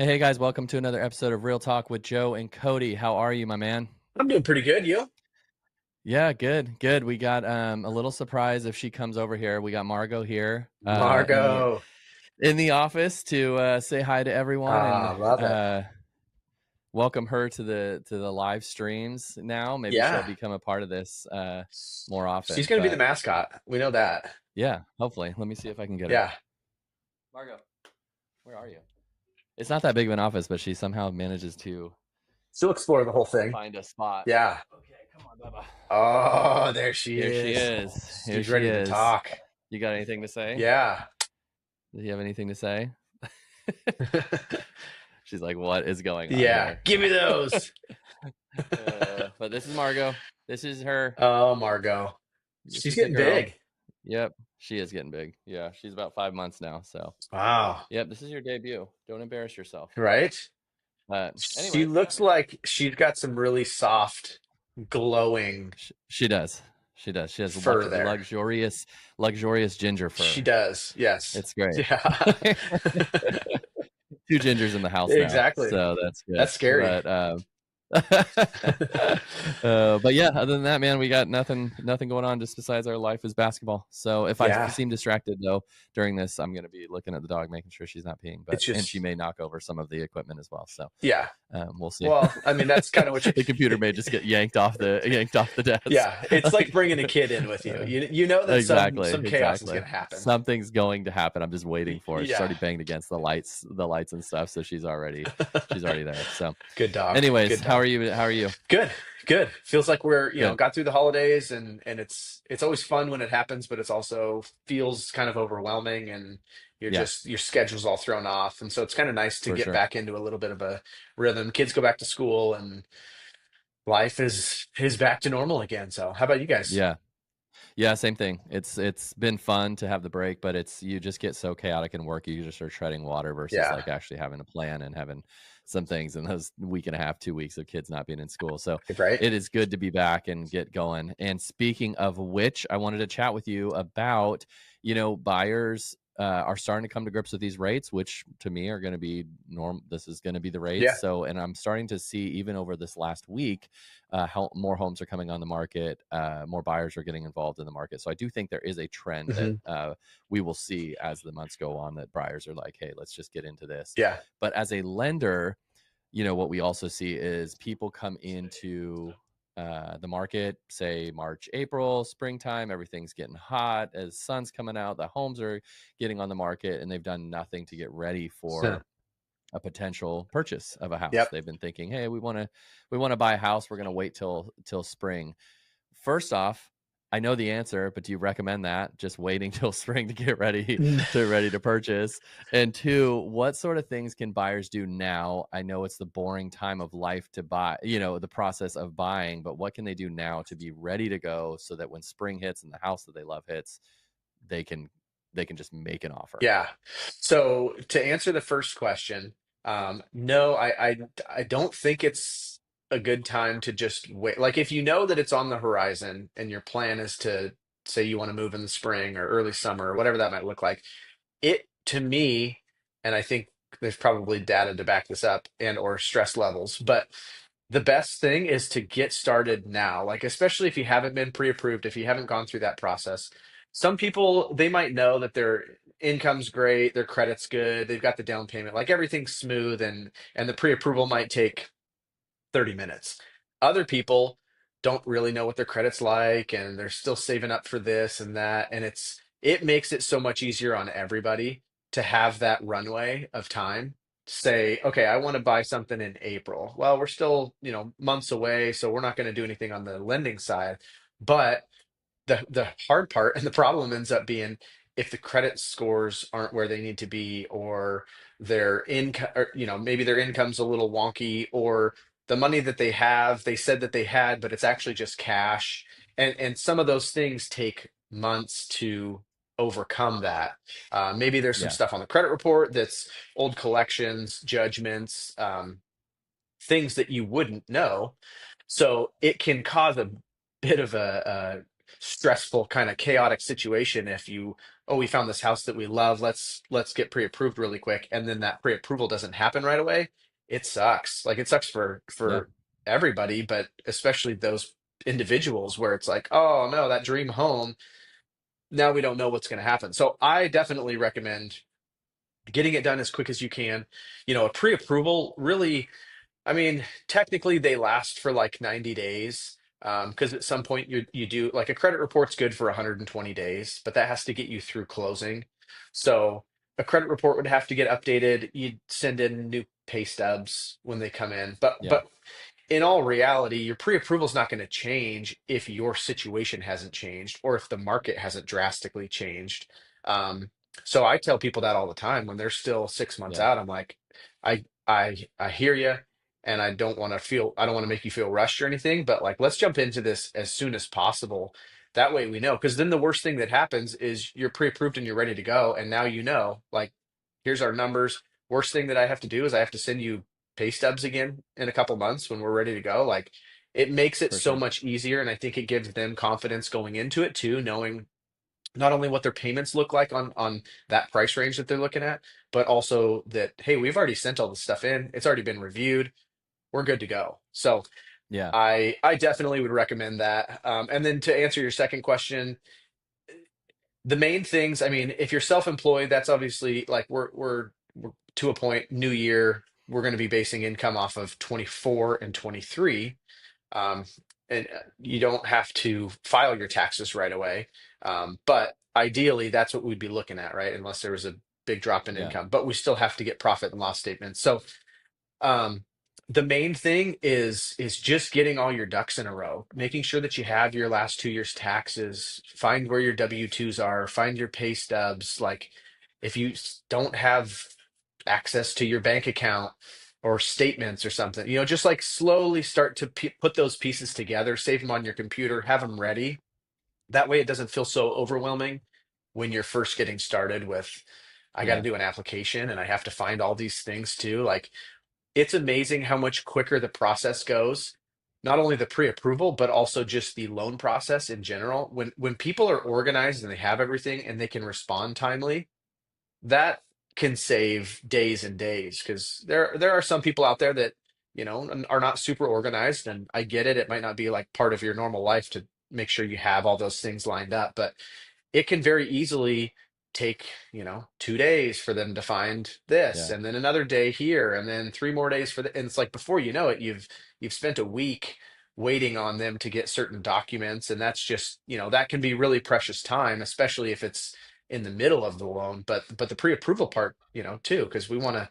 Hey guys, welcome to another episode of Real Talk with Joe and Cody. How are you, my man? I'm doing pretty good. You? Yeah, good, good. We got a little surprise if she comes over here. We got Margot here in the Margot. office to say hi to everyone and Ah, love it. welcome her to the live streams now. Maybe she'll Yeah. become a part of this more She's often. going to be the But mascot. We know that. yeah, hopefully. Let me see if I can get her. Yeah. Margot, where are you? It's not that big of an office, but she somehow manages to She'll explore the whole thing. find a spot. Yeah. Okay, come on, Bubba. Oh, there she Here she is. is. Here She's she ready to is. talk. You got anything to say? Yeah. Do you have anything to say? She's like, what is going on Yeah. here? Give me those. But this is Margot. This is her. Oh, Margot. This She's is the getting girl. big. Yep. She is getting big. Yeah. She's about 5 months now. So, Wow. yep. This is your debut. Don't embarrass yourself. Right? She Anyways, yeah, looks man. like she's got some really soft, glowing She does. She does. She has fur there. luxurious ginger She fur. does. Yes. It's great. Yeah. Two gingers in the house now. Exactly. So that's good. That's scary. But, but yeah, other than that, man, we got nothing going on just besides our life is basketball. So if I Yeah. seem distracted though during this, I'm going to be looking at the dog, making sure she's not peeing, It's and she just, may knock over some of the equipment as well. So yeah. we'll see. Well, I mean, that's kind of what you, The computer may just get yanked off the desk. yeah. It's like bringing a kid in with you. Uh, You know that exactly, some chaos is exactly. going to happen. Something's going to happen. I'm just waiting for it. She's Yeah. already banged against the lights and stuff, so she's already there. So, Good dog. anyways, Good how are dog. you? How are you? Good. Good. Feels like we're, Good. got through the holidays and it's always fun when it happens, but it's also feels kind of overwhelming and Yeah, your schedule's all thrown off. And so it's kind of nice to for get sure. back into a little bit of a rhythm. Kids go back to school and life is back to normal again. So how about you guys? Yeah. Yeah, same thing. It's been fun to have the break, but it's you just get so chaotic in work, you just are treading water versus Yeah. like actually having a plan and having some things in those week and a half, 2 weeks of kids not being in school. So Right? it is good to be back and get going. And speaking of which, I wanted to chat with you about, buyers are starting to come to grips with these rates, which to me are going to be norm. This is going to be the rates. Yeah. So, and I'm starting to see even over this last week, how more homes are coming on the market, more buyers are getting involved in the market. So I do think there is a trend that Hmm. we will see as the months go on that buyers are like, hey, let's just get into this. Yeah. But as a lender, what we also see is people come into the market, say March, April, springtime, everything's getting hot as sun's coming out, the homes are getting on the market, and they've done nothing to get ready Huh. for a potential purchase of a house. Yep. They've been thinking, hey, we want to buy a house. We're going to wait till spring. First off, I know the answer, but do you recommend that just waiting till spring to get ready to purchase? And two, what sort of things can buyers do now? I know it's the boring time of life to buy, the process of buying, but what can they do now to be ready to go so that when spring hits and the house that they love hits, they can they can just make an offer? Yeah. So to answer the first question, no, I don't think it's a good time to just wait. Like if you know that it's on the horizon and your plan is to say you want to move in the spring or early summer or whatever that might look like, it to me, and I think there's probably data to back this up and or stress levels, but the best thing is to get started now. Like especially if you haven't been pre-approved, if you haven't gone through that process. Some people they might know that their income's great, their credit's good, they've got the down payment, like everything's smooth and the pre-approval might take 30 minutes. Other people don't really know what their credit's like and they're still saving up for this and that. And it makes it so much easier on everybody to have that runway of time. Say, okay, I want to buy something in April. Well, we're still, months away, so we're not going to do anything on the lending side. But the hard part and the problem ends up being if the credit scores aren't where they need to be or their income or maybe their income's a little wonky or the money that they have they said that they had but it's actually just cash and some of those things take months to overcome that. Maybe there's some Yeah. stuff on the credit report that's old collections judgments, things that you wouldn't know, so it can cause a bit of a stressful kind of chaotic situation if you, oh, we found this house that we love, let's get pre-approved really quick, and then that pre-approval doesn't happen right away. It sucks. Like it sucks Yeah, for everybody, but especially those individuals where it's like, oh no, that dream home, now we don't know what's going to happen. So I definitely recommend getting it done as quick as you can. You know, a pre-approval really, I mean, technically they last for like 90 days. Because at some point you do like a credit report's good for 120 days, but that has to get you through closing. So a credit report would have to get updated. You'd send in new pay stubs when they come in. But yeah, in all reality, your pre-approval is not going to change if your situation hasn't changed or if the market hasn't drastically changed. Um, so I tell people that all the time when they're still 6 months yeah, out. I'm like, I hear you, and I don't want to make you feel rushed or anything, but like, let's jump into this as soon as possible. That way we know, because then the worst thing that happens is you're pre-approved and you're ready to go, and now you know, like, here's our numbers. Worst thing that I have to do is I have to send you pay stubs again in a couple months when we're ready to go. Like it makes it for so sure. much easier. And I think it gives them confidence going into it too, knowing not only what their payments look like on that price range that they're looking at, but also that, hey, we've already sent all the stuff in. It's already been reviewed. We're good to go. So Yeah, I definitely would recommend that. And then to answer your second question, the main things, I mean, if you're self-employed, that's obviously like we're to a point, new year, we're going to be basing income off of 24 and 23. Um, and you don't have to file your taxes right away. But ideally, that's what we'd be looking at, right? Unless there was a big drop in yeah, income, but we still have to get profit and loss statements. So um, the main thing is just getting all your ducks in a row, making sure that you have your last 2 years' taxes, find where your W-2s are, find your pay stubs. Like if you don't have access to your bank account or statements or something, you know, just like slowly start to put those pieces together, save them on your computer, have them ready. That way it doesn't feel so overwhelming when you're first getting started with, I got to yeah, do an application and I have to find all these things too. Like it's amazing how much quicker the process goes. Not only the pre-approval, but also just the loan process in general. When people are organized and they have everything and they can respond timely, that can save days and days. Because there are some people out there that, you know, are not super organized, and I get it. It might not be like part of your normal life to make sure you have all those things lined up, but it can very easily take, you know, 2 days for them to find this, yeah, and then another day here, and then 3 more days for the, and it's like before you know it, you've spent a week waiting on them to get certain documents, and that's just, you know, that can be really precious time, especially if it's in the middle of the loan. But the pre-approval part, you know, too, because we want to,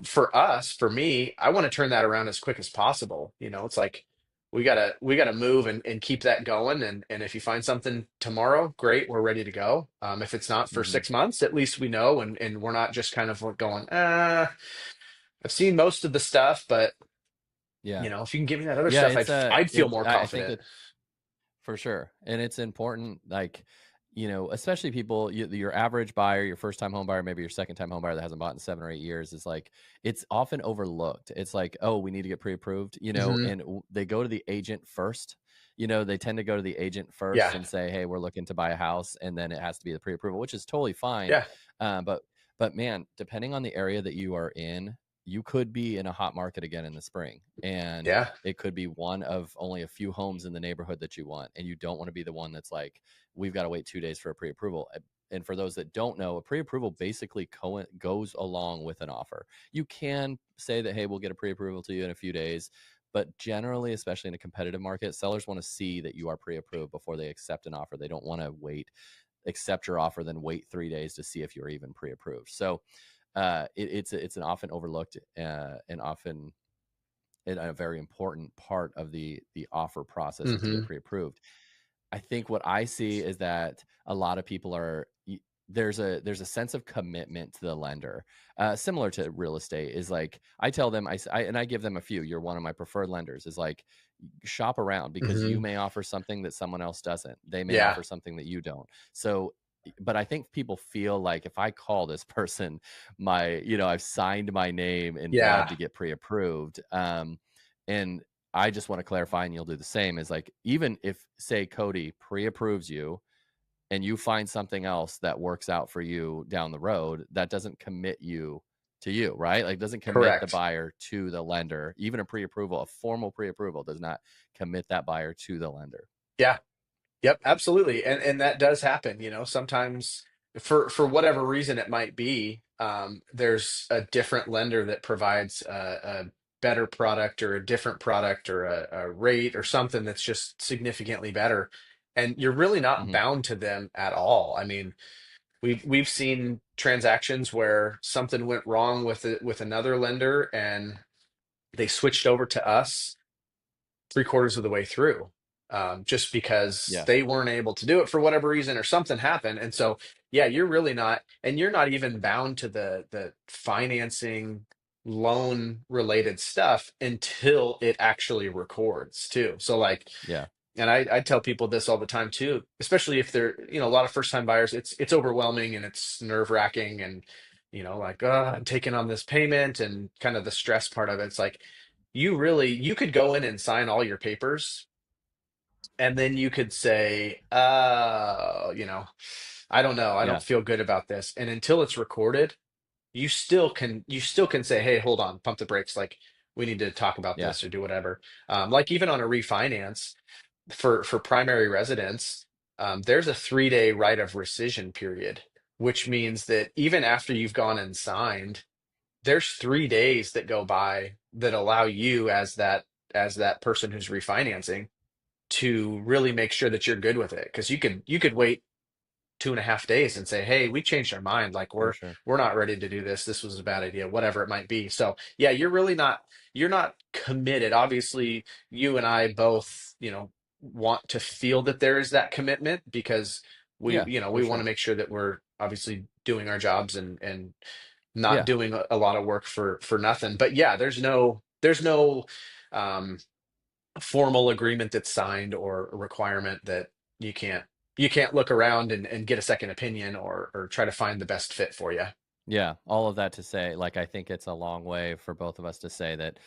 for us, for me, I want to turn that around as quick as possible. You know, it's like we gotta move and keep that going. And if you find something tomorrow, great, we're ready to go. If it's not for hmm 6 months, at least we know, and we're not just kind of like going, I've seen most of the stuff, but yeah, you know, if you can give me that other yeah. stuff, It's I'd feel it. more I think confident. it's for sure. And it's important, like, especially people, your average buyer, your first time home buyer, maybe your second time home buyer that hasn't bought in 7 or 8 years is like, it's often overlooked. It's like, oh, we need to get pre approved, Hmm. and they go to the agent first. They tend to go to the agent first Yeah, and say, hey, we're looking to buy a house. And then it has to be the pre approval, which is totally fine. yeah, Uh, but, but man, depending on the area that you are in, you could be in a hot market again in the spring. And yeah, it could be one of only a few homes in the neighborhood that you want, and you don't want to be the one that's like, we've got to wait 2 days for a pre-approval. And for those that don't know, a pre-approval basically goes along with an offer. You can say that, hey, we'll get a pre-approval to you in a few days, but generally, especially in a competitive market, sellers want to see that you are pre-approved before they accept an offer. They don't want to accept your offer, then wait 3 days to see if you're even pre-approved. So it's an often overlooked and often a very important part of the offer process is to get hmm pre-approved. I think what I see is that a lot of people there's a sense of commitment to the lender, similar to real estate. Is like I tell them and I give them a few. You're one of my preferred lenders. Is like shop around because you hmm may offer something that someone else doesn't. They may yeah, offer something that you don't. So, but I think people feel like if I call this person, I've signed my name in blood yeah, to get pre-approved. And I just want to clarify, and you'll do the same, is like, even if, say, Cody pre-approves you and you find something else that works out for you down the road, that doesn't commit you to you, right? Like, doesn't commit the Correct. buyer to the lender. Even a pre-approval, a formal pre-approval does not commit that buyer to the lender. Yeah. Yep, absolutely. And that does happen, sometimes for whatever reason it might be, there's a different lender that provides a better product or a different product or a rate or something that's just significantly better. And you're really not Mhm. bound to them at all. I mean, we've seen transactions where something went wrong with another lender and they switched over to us three-quarters of the way through, just because Yeah. they weren't able to do it for whatever reason or something happened. And so, yeah, you're really not, and you're not even bound to the financing loan related stuff until it actually records too. So like, Yeah. and I tell people this all the time too, especially if they're, a lot of first time buyers, it's overwhelming and it's nerve wracking and, like, oh, I'm taking on this payment and kind of the stress part of it. It's like, you could go in and sign all your papers and then you could say, I don't know, I don't Yeah. feel good about this. And until it's recorded, you still can say, hey, hold on, pump the brakes. Like, we need to talk about Yeah. this or do whatever. Like even on a refinance for primary residence, there's a 3-day right of rescission period, which means that even after you've gone and signed, there's 3 days that go by that allow you as that person who's refinancing to really make sure that you're good with it. Because you could wait 2.5 days and say, hey, we changed our mind. Like, For we're sure. we're not ready to do this. This was a bad idea, whatever it might be. So yeah, you're not committed. Obviously, you and I both, want to feel that there is that commitment because we, Yeah. we For want to sure. make sure that we're obviously doing our jobs and not Yeah. doing a lot of work for nothing. But yeah, there's no um formal agreement that's signed or a requirement that you can't you can't look around and get a second opinion or try to find the best fit for you. Yeah, all of that to say, like, I think it's a long way for both of us to say that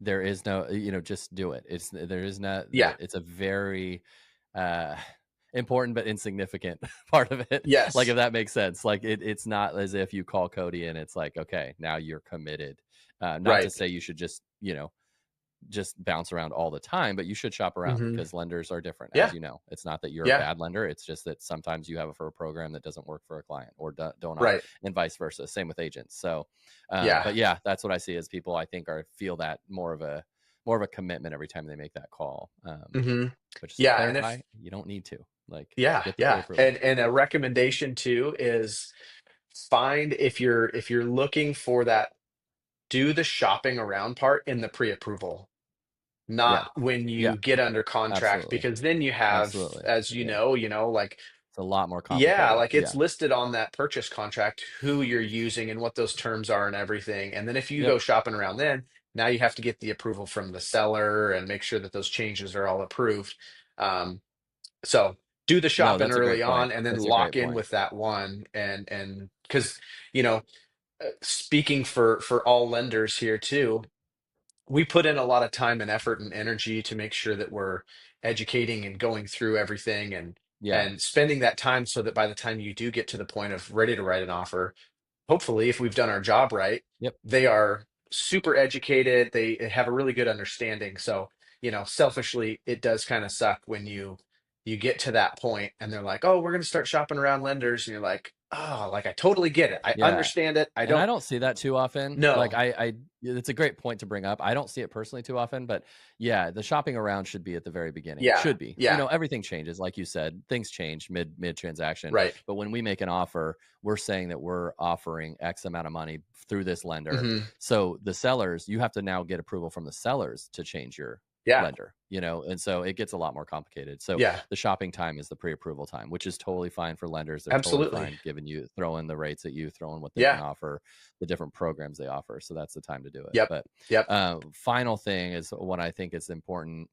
there is no, just do it. There is not Yeah. that it's a very uh important but insignificant part of it. Like, if Yes. that makes sense. Like, it's not as if you call Cody and it's like, okay, now you're committed. Not to Right. say you should just bounce around all the time, but you should shop around Hmm. because lenders are different, as Yeah. you know. It's not that you're a Yeah. bad lender. It's just that sometimes you have a for a program that doesn't work for a client or don't Right. and vice versa. Same with agents. So, Yeah. but yeah, that's what I see as people. I think are feel that more of a commitment every time they make that call. Hmm. But just to Yeah. And if clarify, you don't need to like Yeah, get the yeah. pre-approval. And a recommendation too is find if you're looking for that, do the shopping around part in the pre-approval, not Yeah, when yeah, you get under contract, absolutely, because then you have, absolutely. as Yeah, like, it's a lot more yeah, complicated. like it's Yeah, listed on that purchase contract who you're using and what those terms are and everything. And then if you yep. go shopping around, then now you have to get the approval from the seller and make sure that those changes are all approved. Um, so do the No, shopping that's a early great on point. and then That's a lock great in point. with that one. And because, you know, speaking for all lenders here too, we put in a lot of time and effort and energy to make sure that we're educating and going through everything Yeah. and spending that time so that by the time you do get to the point of ready to write an offer, hopefully, if we've done our job right, Yep. they are super educated. They have a really good understanding. So, selfishly, it does kind of suck when you get to that point and they're like, "Oh, we're going to start shopping around lenders," and you're like, "Oh, like I totally get it. I Yeah. understand it. I And I don't don't see that too often. Like, know." it's a great point to bring up. I don't see it personally too often, but yeah, the shopping around should be at the very beginning. Yeah, Should be. yeah, Everything changes, like you said. Things change mid transaction. right. But when we make an offer, we're saying that we're offering X amount of money through this lender. Hmm. So the sellers, you have to now get approval from the sellers to change your Yeah, lender, and so it gets a lot more complicated. So yeah, the shopping time is the pre-approval time, which is totally fine for lenders. They're totally absolutely. fine throwing the rates at you, throwing what they can Yeah. offer, the different programs they offer. So that's the time to do it. Yep. But Yep. final thing is what I think is important,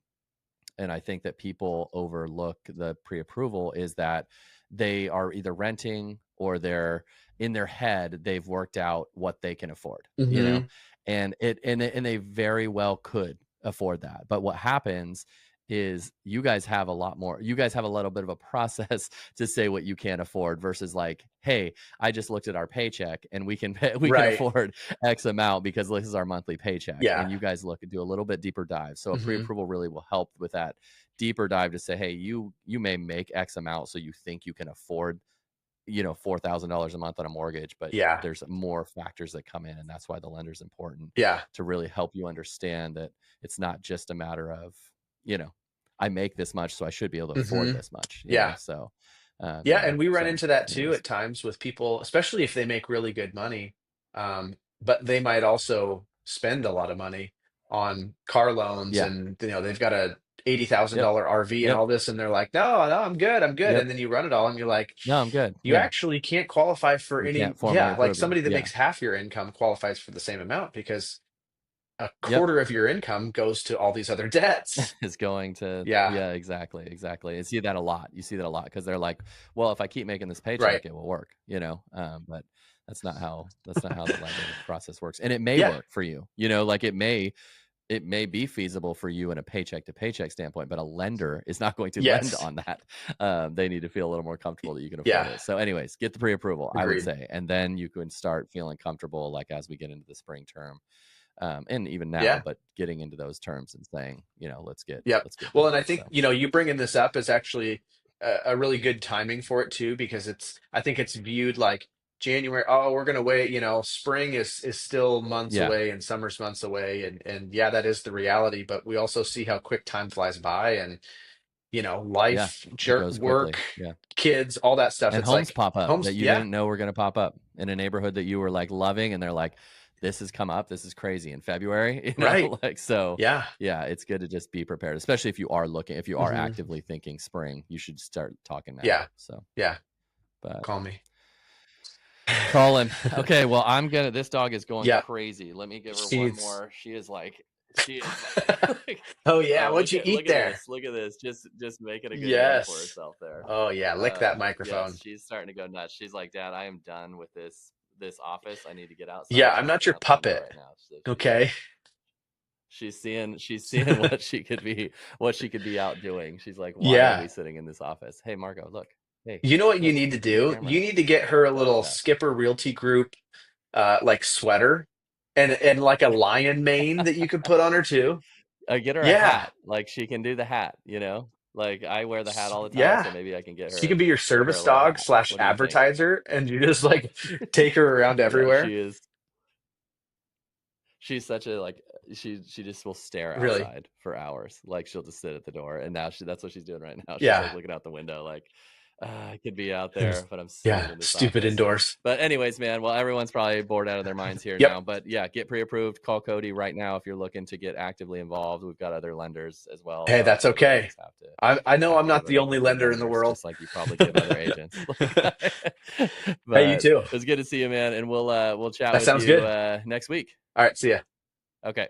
and I think that people overlook the pre-approval is that they are either renting or they're in their head they've worked out what they can afford, Hmm. and they very well could. afford that. But what happens is you guys have a lot more, you guys have a little bit of a process to say what you can't afford versus like, hey, I just looked at our paycheck and we can pay, we can Right. afford X amount because this is our monthly paycheck. Yeah. And you guys look and do a little bit deeper dive. So a Hmm. pre-approval really will help with that deeper dive to say, hey, you may make X amount, so you think you can afford, $4,000 a month on a mortgage, but Yeah. there's more factors that come in, and that's why the lender's important Yeah. to really help you understand that it's not just a matter of, you know, I make this much, so I should be able to afford Hmm. this much, Yeah. So, Yeah, and we run so into that too anyways, at times with people, especially if they make really good money. But they might also spend a lot of money on car loans, yeah, and they've got a eighty thousand yep, dollar RV and yep, all this, and they're like, no, no, I'm good, I'm good. yep, And then you run it all, and you're like, no, I'm good, you yeah, actually can't qualify for we any. can't formally Yeah, like approve you, somebody that yeah, makes half your income qualifies for the same amount because a yep. quarter of your income goes to all these other debts. Is going to, Yeah, yeah, exactly, exactly. You see that a lot. You see that a lot because they're like, well, if I keep making this right. paycheck, it will work, But that's not how the lending process works. And it may Yeah, work for you, like it may be feasible for you in a paycheck to paycheck standpoint, but a lender is not going to lend yes. on that. They need to feel a little more comfortable that you can afford Yeah, it. So, anyways, get the pre-approval, I would agreed. say, and then you can start feeling comfortable, like as we get into the spring term, and even now, Yeah. but getting into those terms and saying, let's get Yep. let's get Well, and I moving. think, So you bringing this up is actually a really good timing for it too, because I think it's viewed like January, oh, we're going to wait, spring is still months yeah, away and summer's months away. And yeah, that is the reality, but we also see how quick time flies by, and, yeah, life, it goes work, quickly. Yeah, kids, all that stuff. and It's homes like pop up homes. that you Yeah. didn't know were going to pop up in a neighborhood that you were like loving, and they're like, this has come up. This is crazy in February, Right. like so. Yeah. Yeah, it's good to just be prepared, especially if you are Hmm. actively thinking spring. You should start talking now. Yeah. So, Yeah. but Call me. call him. Okay, well, this dog is going Yeah. crazy. Let me give her one She's. more. She is like, like, Oh yeah. oh, What'd look you at eat look at there? this. Look at this. Just making a good name for Yes. herself there. Oh yeah, lick that Yes, microphone. she's starting to go nuts. She's like, Dad, I am done with this office. I need to get Yeah, outside. I'm She's not looking your out the window puppet. right now. So Okay. she's seeing what she could be out doing. She's like, why are we Yeah. sitting in this office? Hey, Margot, look. Hey, You know what you look. need to Look at the do? camera. You need to get her a What's little that? Skipper Realty Group like sweater, and like a lion mane that you could put on her too. Get her a Yeah. hat. Like she can do the hat. Like I wear the hat all the time, Yeah. so maybe I can get She could her be your get her service a little dog hat. slash What do you think? advertiser, and you just like take her around Yeah, everywhere. she is. She's such a like she just will stare Really. outside for hours. Like she'll just sit at the door, and now that's what she's doing right now. She's like Yeah. looking out the window, like I could be out It was, there, but I'm sitting yeah. in this Stupid office. indoors. But anyways, man, well, everyone's probably bored out of their minds here Yep. now. But yeah, get pre-approved. Call Cody right now if you're looking to get actively involved. We've got other lenders as well. Hey, that's You don't okay. always have to I know have I'm to give not the other only other lender in the lenders, world. just like you probably give other agents. Hey, you But too. it was good to see you, man, and we'll chat That with sounds you good. next week. All right. See ya. Okay.